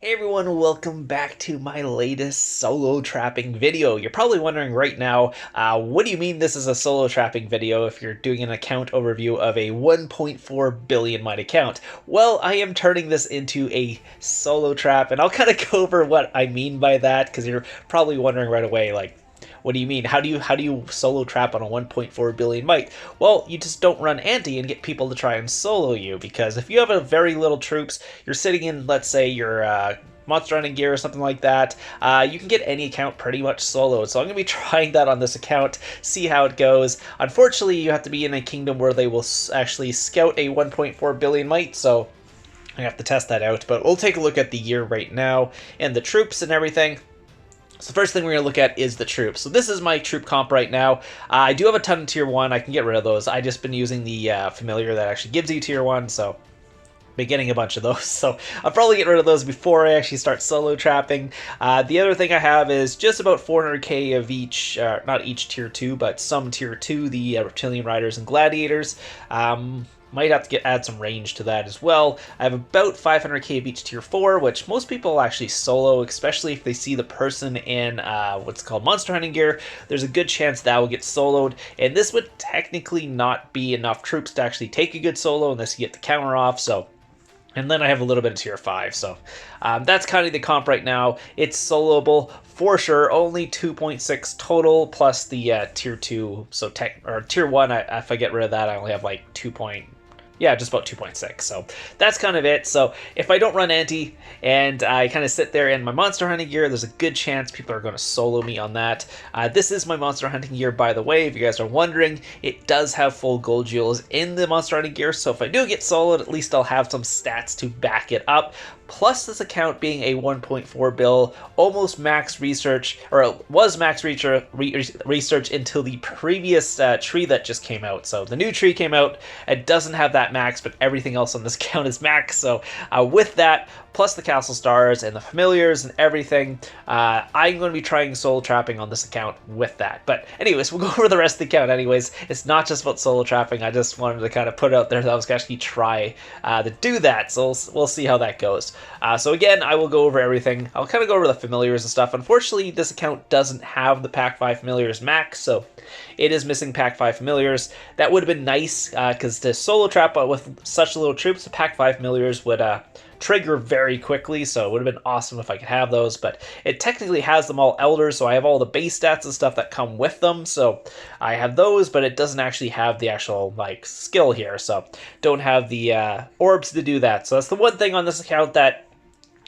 Hey everyone, welcome back to my latest solo trapping video. You're probably wondering right now, what do you mean this is a solo trapping video if you're doing an account overview of a 1.4 billion mite account? Well, I am turning this into a solo trap, and I'll kind of go over what I mean by that, because you're probably wondering right away, like, what do you mean? How do you solo trap on a 1.4 billion mite? Well, you just don't run anti and get people to try and solo you, because if you have a very little troops, you're sitting in, let's say, your Monster Hunting gear or something like that, you can get any account pretty much soloed. So I'm going to be trying that on this account, see how it goes. Unfortunately, you have to be in a kingdom where they will actually scout a 1.4 billion mite, so I have to test that out. But we'll take a look at the gear right now and the troops and everything. So the first thing we're going to look at is the troops. So this is my troop comp right now. I do have a ton of tier 1. I can get rid of those. I just been using the familiar that actually gives you tier 1, so been getting a bunch of those, so I'll probably get rid of those before I actually start solo trapping. The other thing I have is just about 400k of each, not each tier 2, but some tier 2, the Reptilian Riders and Gladiators. Might have to add some range to that as well. I have about 500k of each tier 4, which most people actually solo, especially if they see the person in what's called Monster Hunting gear. There's a good chance that will get soloed, and this would technically not be enough troops to actually take a good solo unless you get the counter off, so... And then I have a little bit of tier 5, so that's kind of the comp right now. It's soloable for sure, only 2.6 total, plus the tier 2, so tier 1, if I get rid of that, I only have like 2. Yeah, just about 2.6, so that's kind of it. So if I don't run anti and I kind of sit there in my Monster Hunting gear, there's a good chance people are going to solo me on that. This is my Monster Hunting gear, by the way, if you guys are wondering. It does have full gold jewels in the Monster Hunting gear, so if I do get soloed, at least I'll have some stats to back it up. Plus this account being a 1.4 bill, almost max research, or it was max research until the previous tree that just came out. So the new tree came out, it doesn't have that max, but everything else on this account is max. So with that, plus the castle stars and the familiars and everything, I'm going to be trying solo trapping on this account with that. But anyways, we'll go over the rest of the account anyways. It's not just about solo trapping. I just wanted to kind of put it out there that I was going to actually try to do that. So we'll see how that goes. So again, I will go over everything. I'll kind of go over the familiars and stuff. Unfortunately, this account doesn't have the Pack 5 familiars max, so it is missing Pack 5 familiars. That would have been nice, because to solo trap with such little troops, the Pack 5 familiars would trigger very quickly, so it would have been awesome if I could have those, but it technically has them all elders, so I have all the base stats and stuff that come with them, so I have those, but it doesn't actually have the actual, like, skill here, so don't have the orbs to do that. So that's the one thing on this account that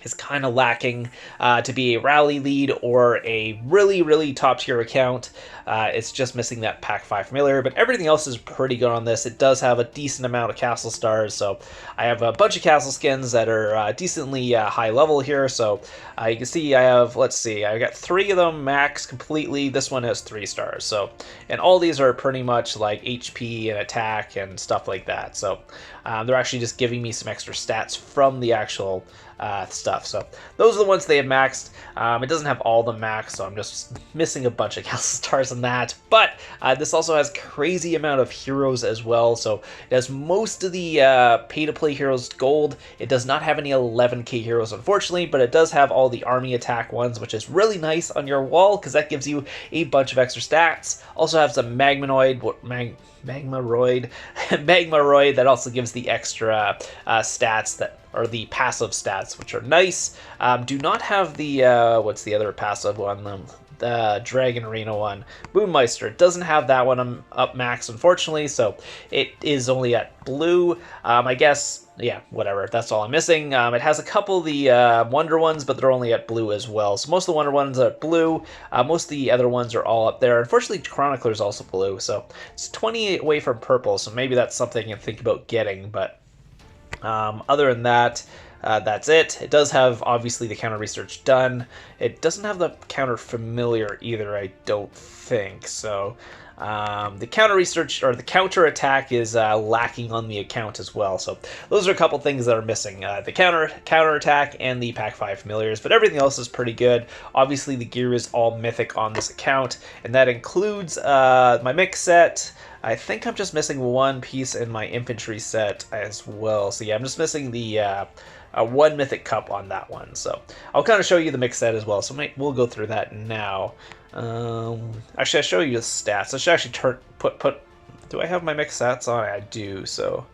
is kind of lacking to be a rally lead or a really, really top tier account. It's just missing that Pack 5 familiar, but everything else is pretty good on this. It does have a decent amount of castle stars, so I have a bunch of castle skins that are decently high level here. So you can see I have, let's see, I got 3 of them max completely. This one has 3 stars, so, and all these are pretty much like HP and attack and stuff like that. So they're actually just giving me some extra stats from the actual stuff. So those are the ones they have maxed. It doesn't have all the max, so I'm just missing a bunch of castle stars on that. But this also has crazy amount of heroes as well. So it has most of the pay-to-play heroes gold. It does not have any 11k heroes, unfortunately, but it does have all the army attack ones, which is really nice on your wall because that gives you a bunch of extra stats. Also have some Magmaroid that also gives the extra stats that are the passive stats, which are nice. Do not have the what's the other passive one? The Dragon Arena one, Boommeister. It doesn't have that one up max, unfortunately, so it is only at blue. I guess, yeah, whatever. That's all I'm missing. It has a couple of the Wonder ones, but they're only at blue as well. So most of the Wonder ones are blue. Most of the other ones are all up there. Unfortunately, Chronicler is also blue, so it's 28 away from purple. So maybe that's something you can think about getting. But other than that, that's it. It does have, obviously, the counter research done. It doesn't have the counter familiar either, I don't think. So The counter research or the counter attack is lacking on the account as well. So those are a couple things that are missing: the counter attack and the Pack 5 familiars. But everything else is pretty good. Obviously, the gear is all mythic on this account, and that includes my mix set. I think I'm just missing one piece in my infantry set as well. So yeah, I'm just missing the one mythic cup on that one. So I'll kind of show you the mix set as well. So we'll go through that now. Actually, I'll show you the stats. I should actually put. Do I have my mix stats on? I do. So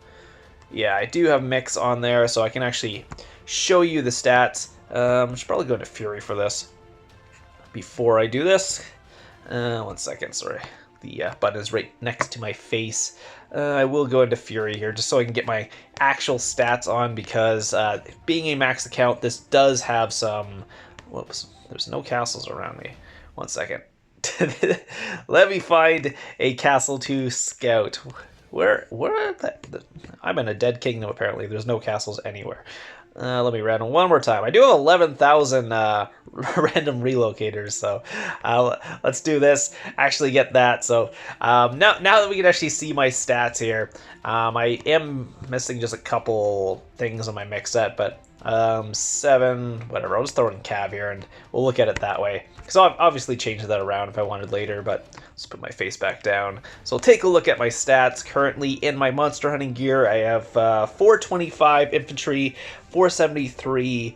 yeah, I do have mix on there, so I can actually show you the stats. I should probably go into Fury for this before I do this. 1 second, sorry. The button is right next to my face. I will go into Fury here just so I can get my actual stats on, because being a max account, this does have some... Whoops, there's no castles around me. 1 second. Let me find a Castle 2 scout. Where I'm in a dead kingdom, apparently. There's no castles anywhere. Let me random one more time. I do have 11,000 random relocators, so let's do this. Actually get that. So now that we can actually see my stats here, I am missing just a couple things on my mix set, but 7, whatever. I'll just throw in Cav here, and we'll look at it that way. Because I'll obviously change that around if I wanted later, but let's put my face back down. So take a look at my stats. Currently in my monster hunting gear, I have 425 infantry, 473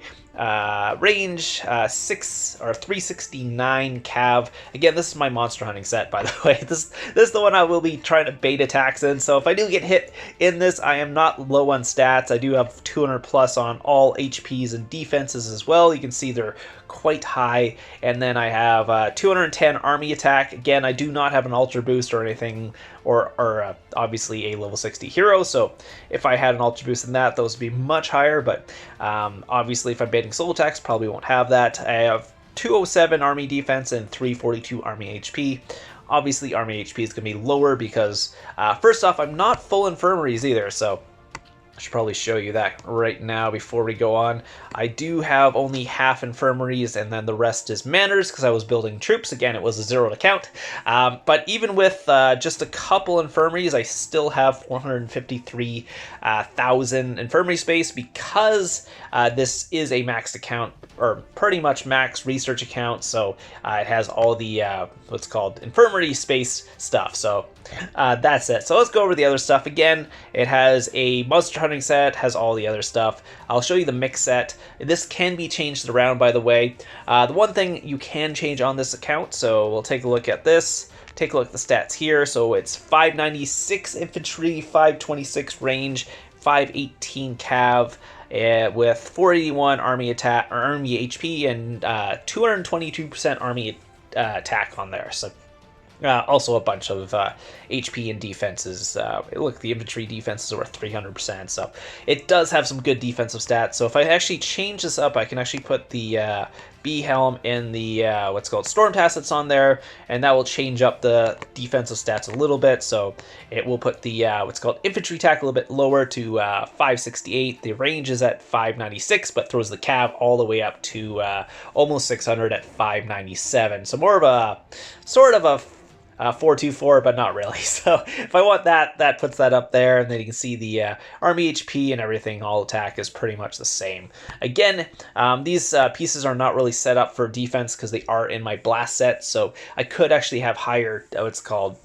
range, 369 cav. Again, this is my monster hunting set, by the way. This is the one I will be trying to bait attacks in. So if I do get hit in this, I am not low on stats. I do have 200 plus on all HPs and defenses as well. You can see they're quite high. And then I have 210 army attack. Again, I do not have an ultra boost or anything, or obviously a level 60 hero. So if I had an ultra boost in that, those would be much higher. But obviously, if I'm baiting soul attacks, probably won't have that. I have 207 army defense and 342 army HP. Obviously, army HP is going to be lower because, first off, I'm not full infirmaries either. So I should probably show you that right now before we go on. I do have only half infirmaries, and then the rest is manners because I was building troops. Again, it was a 0 to count. But even with just a couple infirmaries, I still have 453,000 infirmary space because this is a maxed account, or pretty much max research account. So it has all the what's called infirmary space stuff. So that's it. So let's go over the other stuff again. It has a monster hunting set, has all the other stuff. I'll show you the mix set. This can be changed around, by the way. The one thing you can change on this account, so we'll take a look at this. Take a look at the stats here. So it's 596 infantry, 526 range, 518 cav, with 481 army attack or army HP and 222% army attack on there. So also a bunch of HP and defenses. Look, the infantry defenses are worth 300%, so it does have some good defensive stats. So if I actually change this up, I can actually put the B helm and the what's called storm tassets on there, and that will change up the defensive stats a little bit. So it will put the what's called infantry attack a little bit lower to 568. The range is at 596, but throws the cav all the way up to almost 600 at 597. So more of a sort of a 424, but not really. So if I want that, that puts that up there, and then you can see the army HP and everything, all attack is pretty much the same. Again, these pieces are not really set up for defense because they are in my blast set, so I could actually have higher, what's called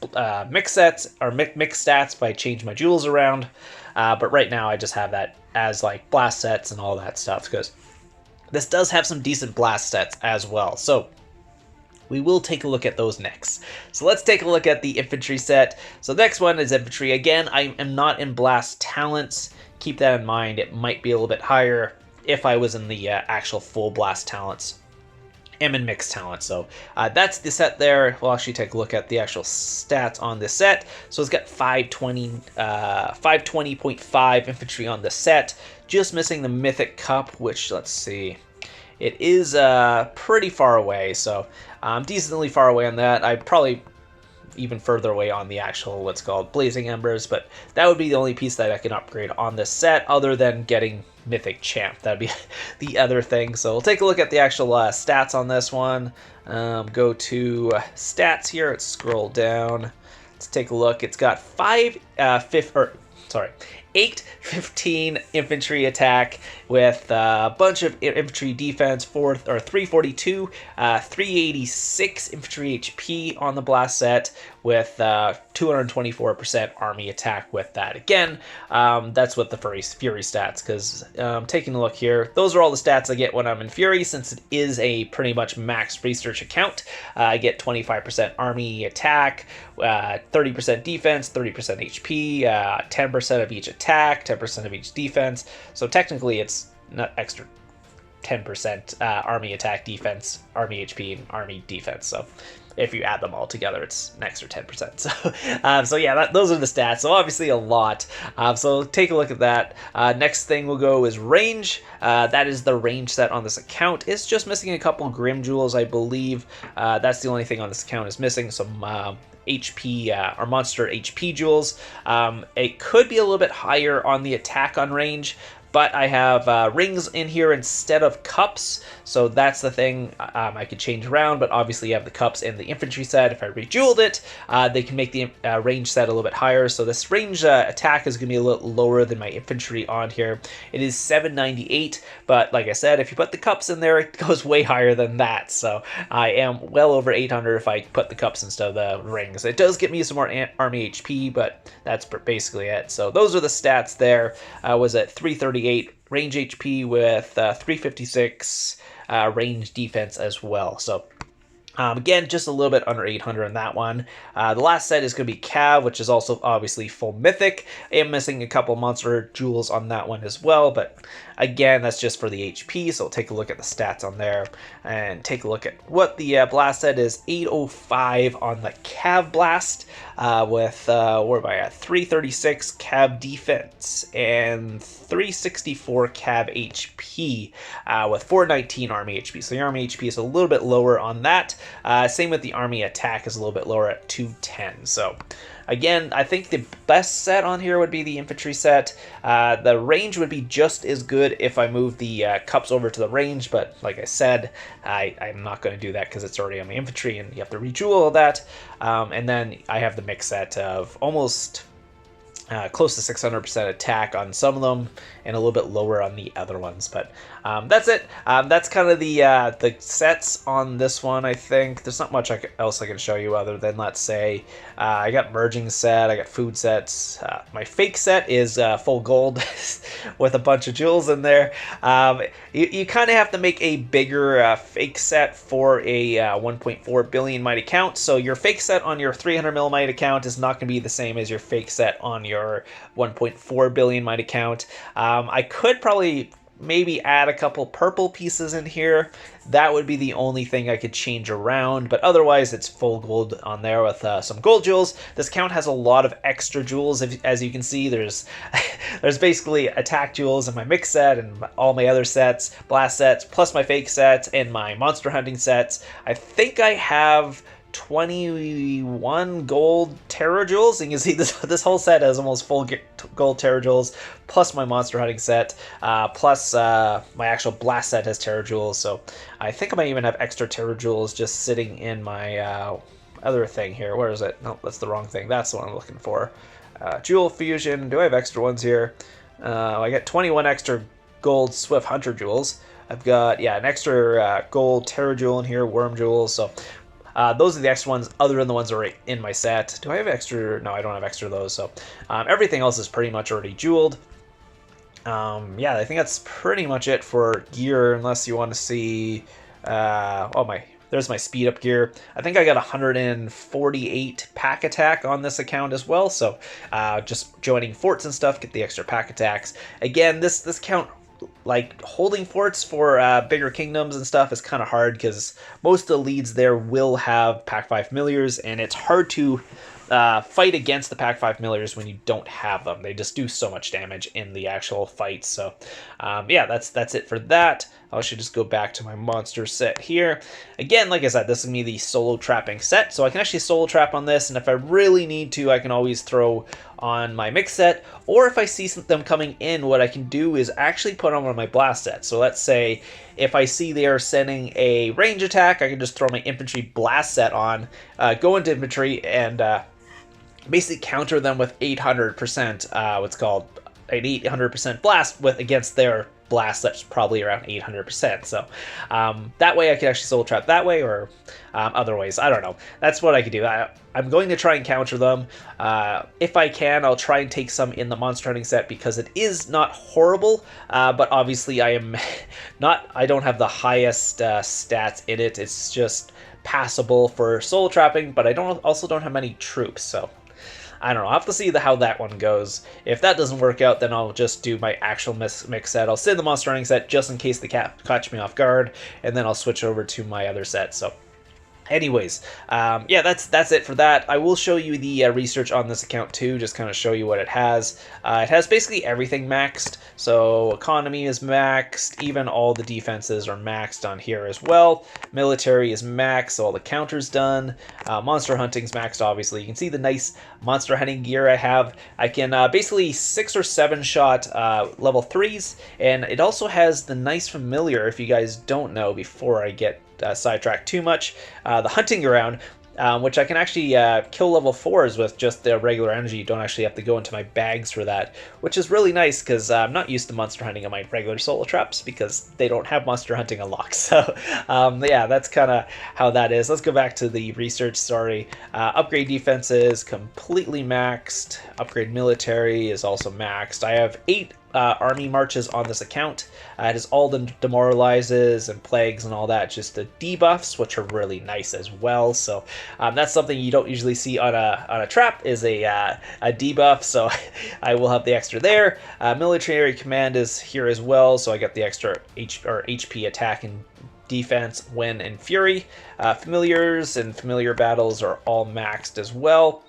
mix sets, or mix stats by changing my jewels around, but right now I just have that as like blast sets and all that stuff, because this does have some decent blast sets as well. So we will take a look at those next. So let's take a look at the infantry set. So the next one is infantry. Again, I am not in blast talents. Keep that in mind. It might be a little bit higher if I was in the actual full blast talents. I'm in mixed talents. So that's the set there. We'll actually take a look at the actual stats on this set. So it's got 520.5 infantry on the set. Just missing the mythic cup, which, let's see, it is pretty far away, so I'm decently far away on that. I'm probably even further away on the actual, what's called, Blazing Embers, but that would be the only piece that I can upgrade on this set, other than getting Mythic Champ. That'd be the other thing. So we'll take a look at the actual stats on this one. Go to stats here, let's scroll down. let's take a look. It's got 8 15 infantry attack with a bunch of infantry defense, 342, 386 infantry HP on the blast set with 224% army attack with that. Again, that's with the Fury stats, because taking a look here, those are all the stats I get when I'm in Fury, since it is a pretty much max research account. I get 25% army attack, 30% defense, 30% HP, 10% of each attack, 10% of each defense. So technically it's not extra 10% army attack, defense, army HP, and army defense. So if you add them all together, it's an extra 10%. So yeah, those are the stats. So obviously a lot. So take a look at that. Next thing we'll go is range. That is the range set on this account. It's just missing a couple Grim Jewels, I believe. That's the only thing on this account is missing. Some HP or monster HP jewels. It could be a little bit higher on the attack on range, but I have rings in here instead of cups, so that's the thing I could change around. But obviously you have the cups in the infantry set. If I rejeweled it, they can make the range set a little bit higher, so this range attack is going to be a little lower than my infantry on here. It is 798, but like I said, if you put the cups in there, it goes way higher than that, so I am well over 800 if I put the cups instead of the rings. It does get me some more army HP, but that's basically it. So those are the stats there. Was at 338 range HP with 356 range defense as well. So again, just a little bit under 800 on that one. The last set is going to be Cav, which is also obviously full mythic. I am missing a couple monster jewels on that one as well, but again, that's just for the HP, so we'll take a look at the stats on there and take a look at what the blast set is. 805 on the Cav blast with, where am I at? 336 Cav defense and 364 Cav HP with 419 army HP. So the army HP is a little bit lower on that. Same with the army attack is a little bit lower at 210. So again, I think the best set on here would be the infantry set. The range would be just as good if I move the cups over to the range, but like I said, I'm not going to do that because it's already on my infantry and you have to rejewel all that. And then I have the mix set of almost close to 600% attack on some of them and a little bit lower on the other ones. But that's it. That's kind of the sets on this one. I think there's not much else I can show you other than, let's say, I got merging set, I got food sets. My fake set is full gold with a bunch of jewels in there. You kind of have to make a bigger fake set for a 1.4 billion might account. So your fake set on your 300 mil might account is not going to be the same as your fake set on your 1.4 billion might account. I could probably maybe add a couple purple pieces in here. That would be the only thing I could change around, but otherwise it's full gold on there with some gold jewels. This count has a lot of extra jewels. As you can see, there's basically attack jewels in my mix set and all my other sets, blast sets, plus my fake sets and my monster hunting sets. I think I have 21 gold Terror Jewels. And you can see this whole set has almost full gold Terror Jewels, plus my monster hunting set, plus my actual blast set has Terror Jewels. So I think I might even have extra Terror Jewels just sitting in my other thing here. Where is it? No, that's the wrong thing. That's the one I'm looking for. Jewel Fusion. Do I have extra ones here? I got 21 extra gold Swift Hunter Jewels. I've got, yeah, an extra gold Terror Jewel in here, Worm Jewels. So those are the extra ones other than the ones that are in my set. Do I have extra? No, I don't have extra of those. So everything else is pretty much already jeweled. Yeah, I think that's pretty much it for gear, unless you want to see, there's my speed up gear. I think I got 148 pack attack on this account as well. So just joining forts and stuff, get the extra pack attacks. Again, this count, like holding forts for bigger kingdoms and stuff, is kind of hard because most of the leads there will have Pack 5 familiars, and it's hard to fight against the Pack 5 familiars when you don't have them. They just do so much damage in the actual fight. So yeah, that's it for that. I should just go back to my monster set here. Again, like I said, this is going to be the solo trapping set, so I can actually solo trap on this, and if I really need to, I can always throw on my mix set, or if I see them coming in, what I can do is actually put on one of my blast sets. So let's say if I see they are sending a range attack, I can just throw my infantry blast set on, go into infantry, and basically counter them with 800%, what's called an 800% blast with against their blast that's probably around 800%. So that way I could actually solo trap that way, or other ways. I don't know. That's what I could do. I'm going to try and counter them. If I can, I'll try and take some in the monster hunting set because it is not horrible, but obviously I am not. I don't have the highest stats in it. It's just passable for solo trapping, but I also don't have many troops, so I don't know. I'll have to see how that one goes. If that doesn't work out, then I'll just do my actual mix set. I'll sit in the monster hunting set just in case they catch me off guard, and then I'll switch over to my other set. So anyways, yeah, that's it for that. I will show you the research on this account too, just kind of show you what it has. It has basically everything maxed, so economy is maxed, even all the defenses are maxed on here as well. Military is maxed, all the counters done. Monster hunting's maxed, obviously. You can see the nice monster hunting gear I have. I can basically 6 or 7 shot level 3s, and it also has the nice familiar, if you guys don't know, before I get sidetracked too much, the hunting ground, which I can actually kill level 4s with just the regular energy. You don't actually have to go into my bags for that, which is really nice because I'm not used to monster hunting on my regular solo traps because they don't have monster hunting unlocked. So yeah, that's kind of how that is. Let's go back to the research. Sorry. Upgrade defenses completely maxed. Upgrade military is also maxed. I have 8 army marches on this account. It is all the demoralizes and plagues and all that, just the debuffs, which are really nice as well. So that's something you don't usually see on a trap, is a debuff. So I will have the extra there. Military command is here as well, so I got the extra HP attack and defense when in fury. Familiars and familiar battles are all maxed as well,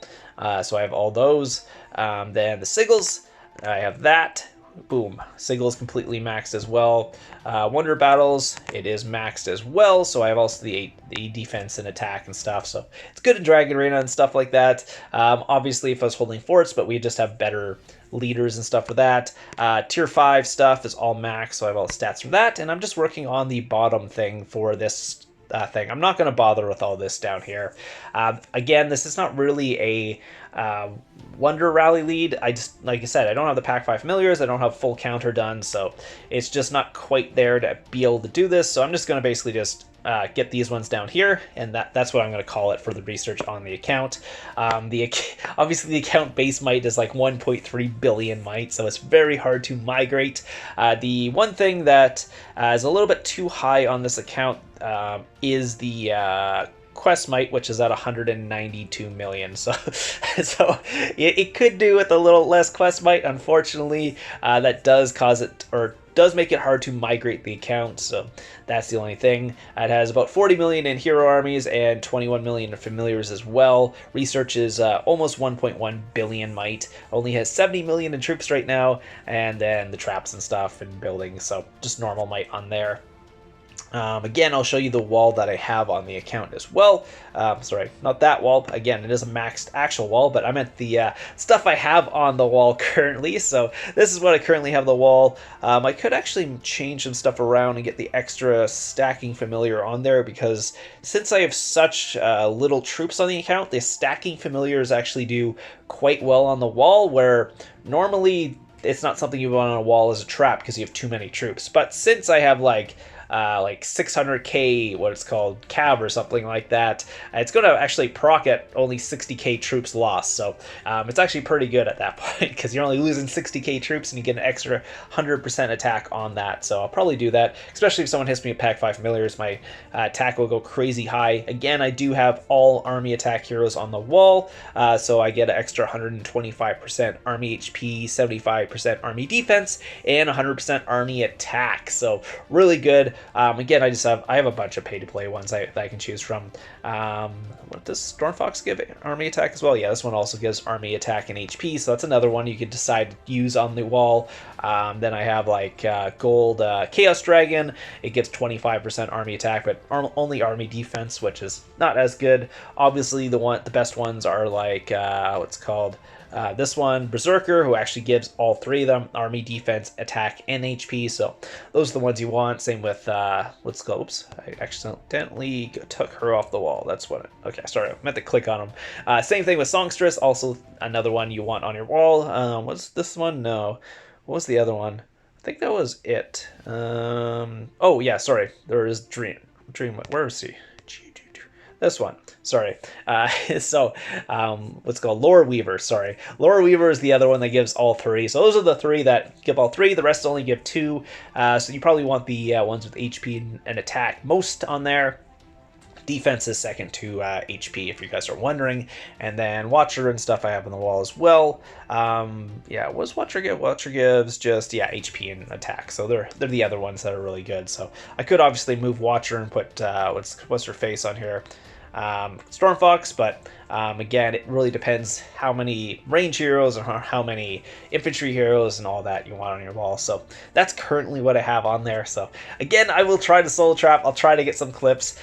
so I have all those. Then the sigils, I have that. Boom, sigil is completely maxed as well. Wonder battles, it is maxed as well, so I have also the defense and attack and stuff, so it's good in Dragon Arena and stuff like that. Obviously if I was holding forts, but we just have better leaders and stuff for that. Tier 5 stuff is all maxed, so I have all the stats for that, and I'm just working on the bottom thing for this thing. I'm not going to bother with all this down here. Again, this is not really a Wonder Rally lead. I just, like I said, I don't have the Pack 5 familiars, I don't have full counter done, so it's just not quite there to be able to do this, so I'm just going to basically just get these ones down here, and that's what I'm going to call it for the research on the account. Obviously the account base might is like 1.3 billion might, so it's very hard to migrate. The one thing that is a little bit too high on this account is the quest might, which is at 192 million. So it could do with a little less quest might. Unfortunately, that does cause it, or does make it hard to migrate the account, so that's the only thing. It has about 40 million in hero armies and 21 million in familiars as well. Research is almost 1.1 billion might. Only has 70 million in troops right now, and then the traps and stuff and buildings, so just normal might on there. Again, I'll show you the wall that I have on the account as well. Sorry, not that wall. Again, it is a maxed actual wall, but I meant the stuff I have on the wall currently. So this is what I currently have on the wall. I could actually change some stuff around and get the extra stacking familiar on there, because since I have such little troops on the account, the stacking familiars actually do quite well on the wall, where normally it's not something you want on a wall as a trap because you have too many troops. But since I have like 600k, what it's called, cav or something like that, it's going to actually proc at only 60k troops lost, so it's actually pretty good at that point, because you're only losing 60k troops and you get an extra 100% attack on that. So I'll probably do that, especially if someone hits me at Pack 5 familiars. My attack will go crazy high. Again, I do have all army attack heroes on the wall, so I get an extra 125% army HP, 75% army defense, and 100% army attack, so really good. Again, I have a bunch of pay-to-play ones that I can choose from. What does Stormfox give? Army attack as well? Yeah, this one also gives army attack and HP, so that's another one you could decide to use on the wall. Then I have like gold Chaos Dragon. It gives 25% army attack, but only army defense, which is not as good. Obviously, the best ones are like what's called This one, Berserker, who actually gives all three of them army, defense, attack, and HP. So those are the ones you want. Same with, let's go. Oops, I accidentally took her off the wall. That's what. Okay, sorry, I meant to click on them. Same thing with Songstress, also another one you want on your wall. What's this one? No. What was the other one? I think that was it. Oh yeah, sorry. There is Dream. Where is he? This one. Sorry. Let's go. Lore Weaver. Sorry. Lore Weaver is the other one that gives all three. So those are the three that give all three. The rest only give two. So you probably want the ones with HP and attack most on there. Defense is second to HP, if you guys are wondering. And then Watcher and stuff I have on the wall as well. Yeah, what does Watcher give? Watcher gives just, yeah, HP and attack. So they're the other ones that are really good. So I could obviously move Watcher and put, what's her face on here? Stormfox, but again, it really depends how many range heroes or how many infantry heroes and all that you want on your wall. So that's currently what I have on there. So again, I will try to solo trap. I'll try to get some clips,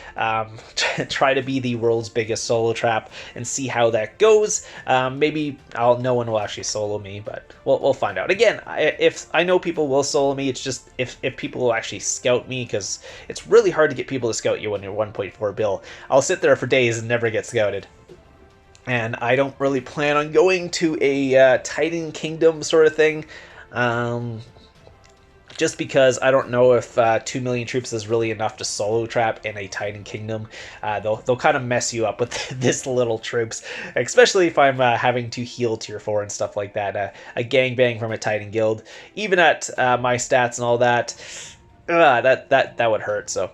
try to be the world's biggest solo trap and see how that goes. Maybe no one will actually solo me, but we'll find out. Again, if I know people will solo me, it's just if people will actually scout me, because it's really hard to get people to scout you when you're 1.4 bill. I'll sit there for days and never get scouted. And I don't really plan on going to a Titan Kingdom sort of thing. Just because I don't know if 2 million troops is really enough to solo trap in a Titan Kingdom. They'll kind of mess you up with this little troops, especially if I'm having to heal tier 4 and stuff like that. A gangbang from a Titan guild, even at my stats and all that. That would hurt. So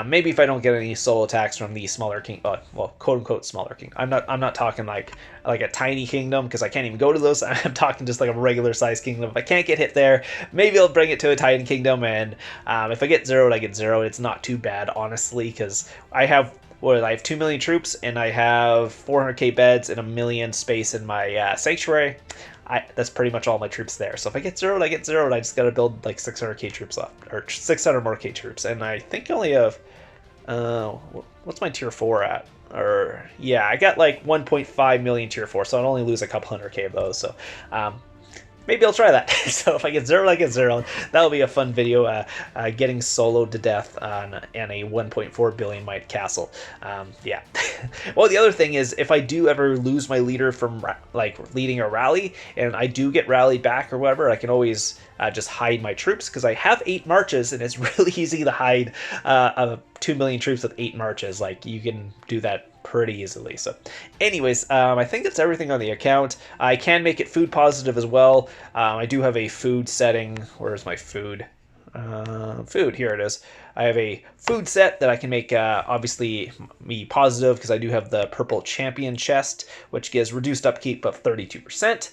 maybe if I don't get any solo attacks from the smaller king, well, quote unquote smaller king. I'm not talking like a tiny kingdom, because I can't even go to those. I'm talking just like a regular size kingdom. If I can't get hit there, maybe I'll bring it to a Titan kingdom, and if I get zeroed, I get zeroed. It's not too bad, honestly, because I have 2 million troops and I have 400k beds and 1 million space in my sanctuary. That's pretty much all my troops there. So if I get zeroed, I get zeroed. I just got to build like 600k troops left, or 600 more k troops. And I think I only have, what's my tier 4 at? Or yeah, I got like 1.5 million tier 4, so I'll only lose a couple 100k of those. So maybe I'll try that. So if I get zeroed, I get zeroed. That'll be a fun video, getting soloed to death on a 1.4 billion might castle. Yeah. Well, the other thing is, if I do ever lose my leader from like leading a rally, and I do get rallied back or whatever, I can always just hide my troops, because I have 8 marches, and it's really easy to hide 2 million troops with 8 marches. Like, you can do that pretty easily. So anyways, I think that's everything on the account. I can make it food positive as well. I do have a food setting. Where's my food? Food, here it is. I have a food set that I can make obviously me positive, because I do have the purple champion chest, which gives reduced upkeep of 32%,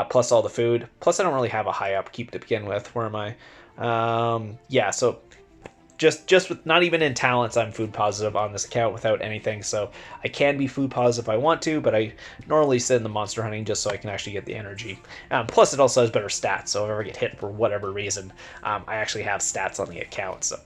plus all the food. Plus I don't really have a high upkeep to begin with. Where am I? Yeah, so just with not even in talents, I'm food positive on this account without anything. So I can be food positive if I want to, but I normally sit in the monster hunting just so I can actually get the energy. Plus it also has better stats, so if I ever get hit for whatever reason, I actually have stats on the account. So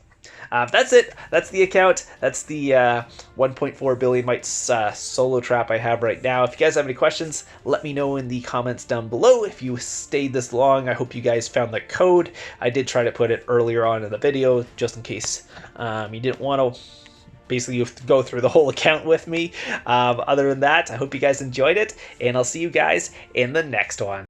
that's it. That's the account. That's the 1.4 billion mites solo trap I have right now. If you guys have any questions, let me know in the comments down below. If you stayed this long, I hope you guys found the code. I did try to put it earlier on in the video, just in case you didn't want to basically go through the whole account with me. Other than that, I hope you guys enjoyed it, and I'll see you guys in the next one.